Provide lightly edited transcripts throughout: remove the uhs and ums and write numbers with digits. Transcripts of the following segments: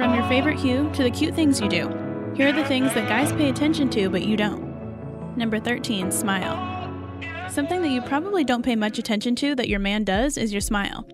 From your favorite hue to the cute things you do. Here are the things that guys pay attention to but you don't. Number 13, smile. Something that you probably don't pay much attention to that your man does is your smile.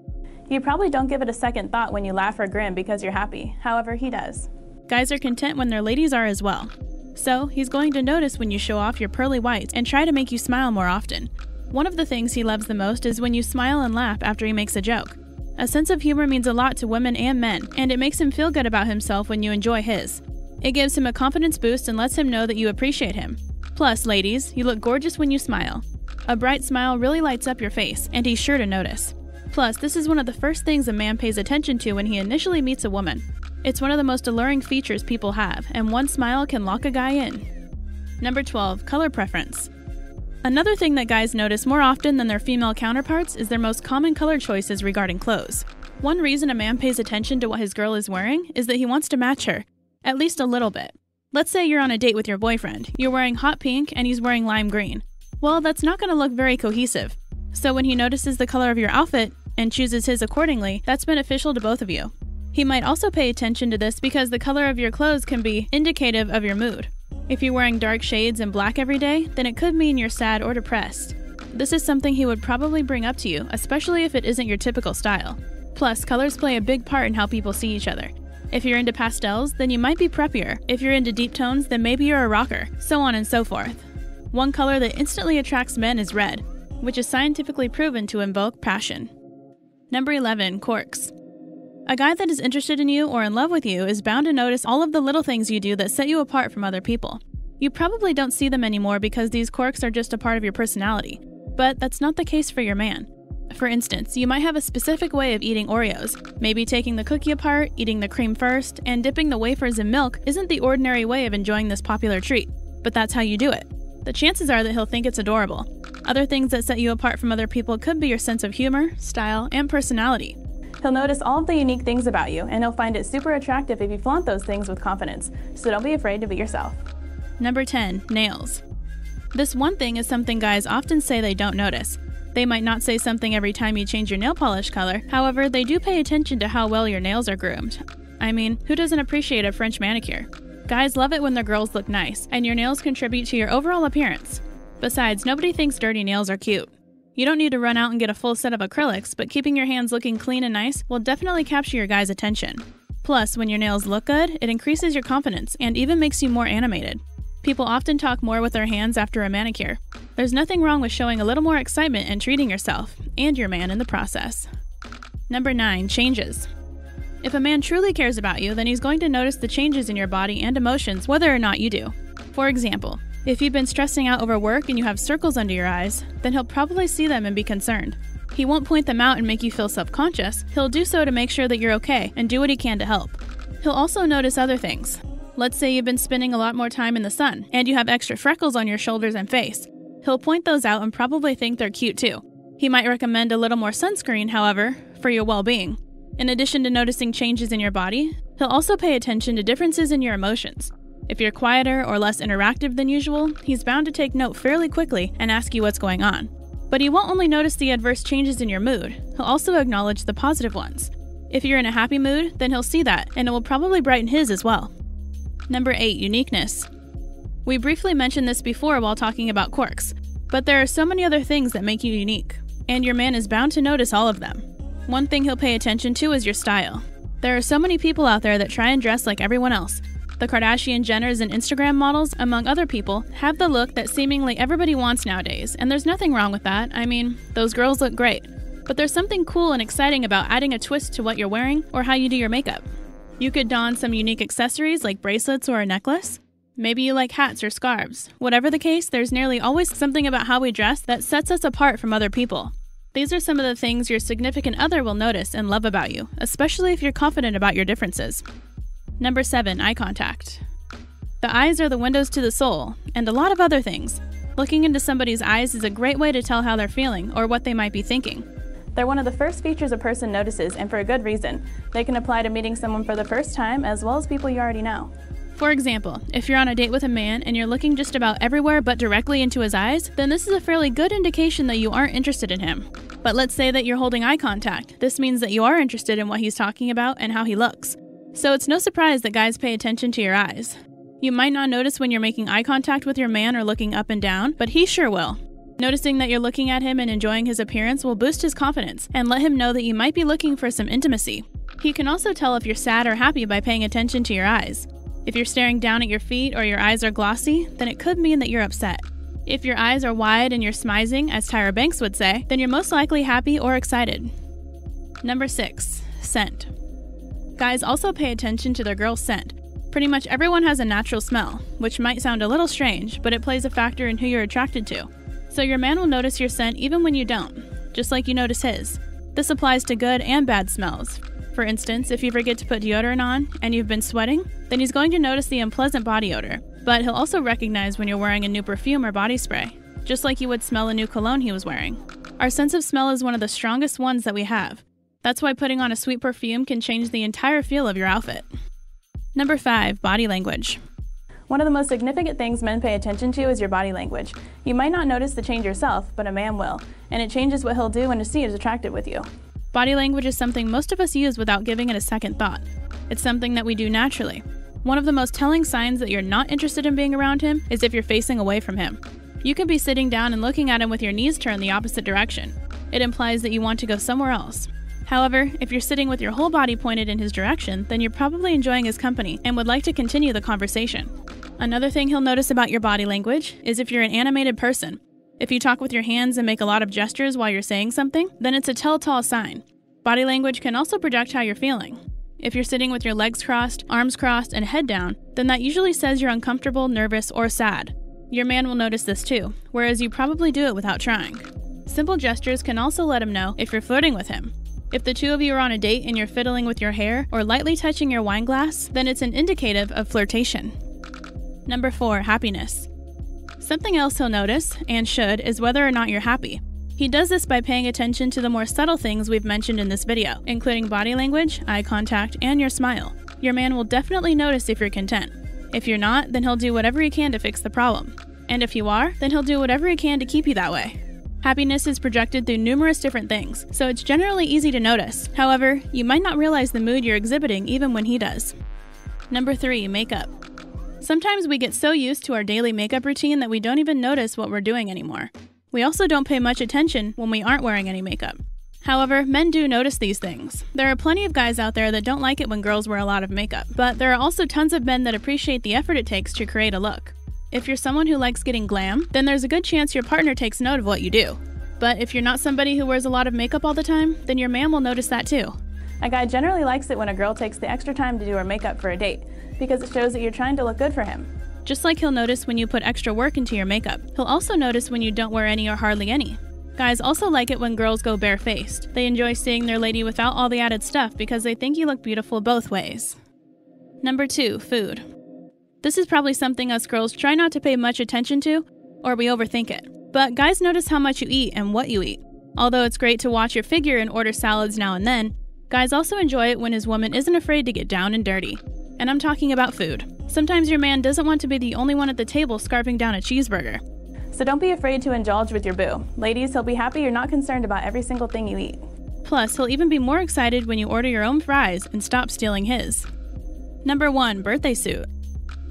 You probably don't give it a second thought when you laugh or grin because you're happy. However, he does. Guys are content when their ladies are as well. So, he's going to notice when you show off your pearly whites and try to make you smile more often. One of the things he loves the most is when you smile and laugh after he makes a joke. A sense of humor means a lot to women and men, and it makes him feel good about himself when you enjoy his. It gives him a confidence boost and lets him know that you appreciate him. Plus, ladies, you look gorgeous when you smile. A bright smile really lights up your face, and he's sure to notice. Plus, this is one of the first things a man pays attention to when he initially meets a woman. It's one of the most alluring features people have, and one smile can lock a guy in. Number 12, color preference. Another thing that guys notice more often than their female counterparts is their most common color choices regarding clothes. One reason a man pays attention to what his girl is wearing is that he wants to match her, at least a little bit. Let's say you're on a date with your boyfriend. You're wearing hot pink and he's wearing lime green. Well, that's not going to look very cohesive. So when he notices the color of your outfit and chooses his accordingly, that's beneficial to both of you. He might also pay attention to this because the color of your clothes can be indicative of your mood. If you're wearing dark shades and black every day, then it could mean you're sad or depressed. This is something he would probably bring up to you, especially if it isn't your typical style. Plus, colors play a big part in how people see each other. If you're into pastels, then you might be preppier. If you're into deep tones, then maybe you're a rocker, so on and so forth. One color that instantly attracts men is red, which is scientifically proven to invoke passion. Number 11, quirks. A guy that is interested in you or in love with you is bound to notice all of the little things you do that set you apart from other people. You probably don't see them anymore because these quirks are just a part of your personality, but that's not the case for your man. For instance, you might have a specific way of eating Oreos. Maybe taking the cookie apart, eating the cream first, and dipping the wafers in milk isn't the ordinary way of enjoying this popular treat, but that's how you do it. The chances are that he'll think it's adorable. Other things that set you apart from other people could be your sense of humor, style, and personality. He'll notice all of the unique things about you, and he'll find it super attractive if you flaunt those things with confidence, so don't be afraid to be yourself. Number 10, nails. This one thing is something guys often say they don't notice. They might not say something every time you change your nail polish color, however, they do pay attention to how well your nails are groomed. I mean, who doesn't appreciate a French manicure? Guys love it when their girls look nice, and your nails contribute to your overall appearance. Besides, nobody thinks dirty nails are cute. You don't need to run out and get a full set of acrylics, but keeping your hands looking clean and nice will definitely capture your guy's attention. Plus, when your nails look good, it increases your confidence and even makes you more animated. People often talk more with their hands after a manicure. There's nothing wrong with showing a little more excitement and treating yourself, and your man in the process. Number 9, changes. If a man truly cares about you, then he's going to notice the changes in your body and emotions whether or not you do. For example, if you've been stressing out over work and you have circles under your eyes, then he'll probably see them and be concerned. He won't point them out and make you feel self-conscious. He'll do so to make sure that you're okay and do what he can to help. He'll also notice other things. Let's say you've been spending a lot more time in the sun and you have extra freckles on your shoulders and face. He'll point those out and probably think they're cute too. He might recommend a little more sunscreen, however, for your well-being. In addition to noticing changes in your body, he'll also pay attention to differences in your emotions. If you're quieter or less interactive than usual, he's bound to take note fairly quickly and ask you what's going on. But he won't only notice the adverse changes in your mood, he'll also acknowledge the positive ones. If you're in a happy mood, then he'll see that, and it will probably brighten his as well. Number 8, uniqueness. We briefly mentioned this before while talking about quirks, but there are so many other things that make you unique, and your man is bound to notice all of them. One thing he'll pay attention to is your style. There are so many people out there that try and dress like everyone else. The Kardashian-Jenners and Instagram models, among other people, have the look that seemingly everybody wants nowadays, and there's nothing wrong with that. I mean, those girls look great. But there's something cool and exciting about adding a twist to what you're wearing or how you do your makeup. You could don some unique accessories like bracelets or a necklace. Maybe you like hats or scarves. Whatever the case, there's nearly always something about how we dress that sets us apart from other people. These are some of the things your significant other will notice and love about you, especially if you're confident about your differences. Number 7, eye contact. The eyes are the windows to the soul, and a lot of other things. Looking into somebody's eyes is a great way to tell how they're feeling or what they might be thinking. They're one of the first features a person notices, and for a good reason. They can apply to meeting someone for the first time as well as people you already know. For example, if you're on a date with a man and you're looking just about everywhere but directly into his eyes, then this is a fairly good indication that you aren't interested in him. But let's say that you're holding eye contact. This means that you are interested in what he's talking about and how he looks. So it's no surprise that guys pay attention to your eyes. You might not notice when you're making eye contact with your man or looking up and down, but he sure will. Noticing that you're looking at him and enjoying his appearance will boost his confidence and let him know that you might be looking for some intimacy. He can also tell if you're sad or happy by paying attention to your eyes. If you're staring down at your feet or your eyes are glossy, then it could mean that you're upset. If your eyes are wide and you're smizing, as Tyra Banks would say, then you're most likely happy or excited. Number 6. Scent. Guys also pay attention to their girl's scent. Pretty much everyone has a natural smell, which might sound a little strange, but it plays a factor in who you're attracted to. So your man will notice your scent even when you don't, just like you notice his. This applies to good and bad smells. For instance, if you forget to put deodorant on and you've been sweating, then he's going to notice the unpleasant body odor, but he'll also recognize when you're wearing a new perfume or body spray, just like you would smell a new cologne he was wearing. Our sense of smell is one of the strongest ones that we have. That's why putting on a sweet perfume can change the entire feel of your outfit. Number 5. Body language. One of the most significant things men pay attention to is your body language. You might not notice the change yourself, but a man will, and it changes what he'll do when he is attracted with you. Body language is something most of us use without giving it a second thought. It's something that we do naturally. One of the most telling signs that you're not interested in being around him is if you're facing away from him. You could be sitting down and looking at him with your knees turned the opposite direction. It implies that you want to go somewhere else. However, if you're sitting with your whole body pointed in his direction, then you're probably enjoying his company and would like to continue the conversation. Another thing he'll notice about your body language is if you're an animated person. If you talk with your hands and make a lot of gestures while you're saying something, then it's a telltale sign. Body language can also project how you're feeling. If you're sitting with your legs crossed, arms crossed, and head down, then that usually says you're uncomfortable, nervous, or sad. Your man will notice this too, whereas you probably do it without trying. Simple gestures can also let him know if you're flirting with him. If the two of you are on a date and you're fiddling with your hair or lightly touching your wine glass, then it's an indicative of flirtation. Number 4. Happiness. Something else he'll notice, and should, is whether or not you're happy. He does this by paying attention to the more subtle things we've mentioned in this video, including body language, eye contact, and your smile. Your man will definitely notice if you're content. If you're not, then he'll do whatever he can to fix the problem. And if you are, then he'll do whatever he can to keep you that way. Happiness is projected through numerous different things, so it's generally easy to notice. However, you might not realize the mood you're exhibiting even when he does. Number 3. Makeup. Sometimes we get so used to our daily makeup routine that we don't even notice what we're doing anymore. We also don't pay much attention when we aren't wearing any makeup. However, men do notice these things. There are plenty of guys out there that don't like it when girls wear a lot of makeup, but there are also tons of men that appreciate the effort it takes to create a look. If you're someone who likes getting glam, then there's a good chance your partner takes note of what you do. But if you're not somebody who wears a lot of makeup all the time, then your man will notice that too. A guy generally likes it when a girl takes the extra time to do her makeup for a date, because it shows that you're trying to look good for him. Just like he'll notice when you put extra work into your makeup, he'll also notice when you don't wear any or hardly any. Guys also like it when girls go barefaced. They enjoy seeing their lady without all the added stuff because they think you look beautiful both ways. Number 2. Food. This is probably something us girls try not to pay much attention to, or we overthink it. But guys notice how much you eat and what you eat. Although it's great to watch your figure and order salads now and then, guys also enjoy it when his woman isn't afraid to get down and dirty. And I'm talking about food. Sometimes your man doesn't want to be the only one at the table scarfing down a cheeseburger. So don't be afraid to indulge with your boo. Ladies, he'll be happy you're not concerned about every single thing you eat. Plus, he'll even be more excited when you order your own fries and stop stealing his. Number 1. Birthday suit.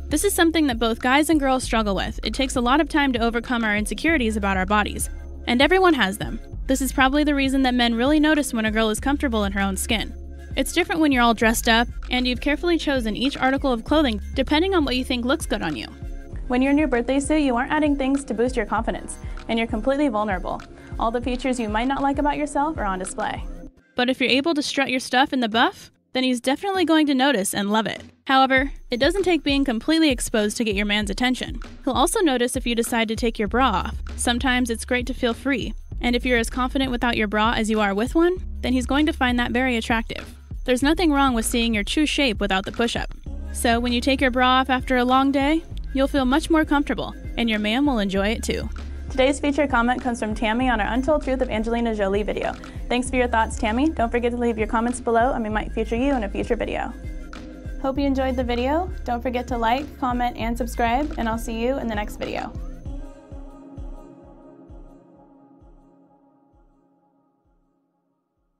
This is something that both guys and girls struggle with. It takes a lot of time to overcome our insecurities about our bodies. And everyone has them. This is probably the reason that men really notice when a girl is comfortable in her own skin. It's different when you're all dressed up, and you've carefully chosen each article of clothing depending on what you think looks good on you. When you're in your birthday suit, you aren't adding things to boost your confidence, and you're completely vulnerable. All the features you might not like about yourself are on display. But if you're able to strut your stuff in the buff, then he's definitely going to notice and love it. However, it doesn't take being completely exposed to get your man's attention. He'll also notice if you decide to take your bra off. Sometimes it's great to feel free, and if you're as confident without your bra as you are with one, then he's going to find that very attractive. There's nothing wrong with seeing your true shape without the push-up. So when you take your bra off after a long day, you'll feel much more comfortable, and your man will enjoy it too. Today's featured comment comes from Tammy on our Untold Truth of Angelina Jolie video. Thanks for your thoughts, Tammy. Don't forget to leave your comments below and we might feature you in a future video. Hope you enjoyed the video. Don't forget to like, comment, and subscribe, and I'll see you in the next video.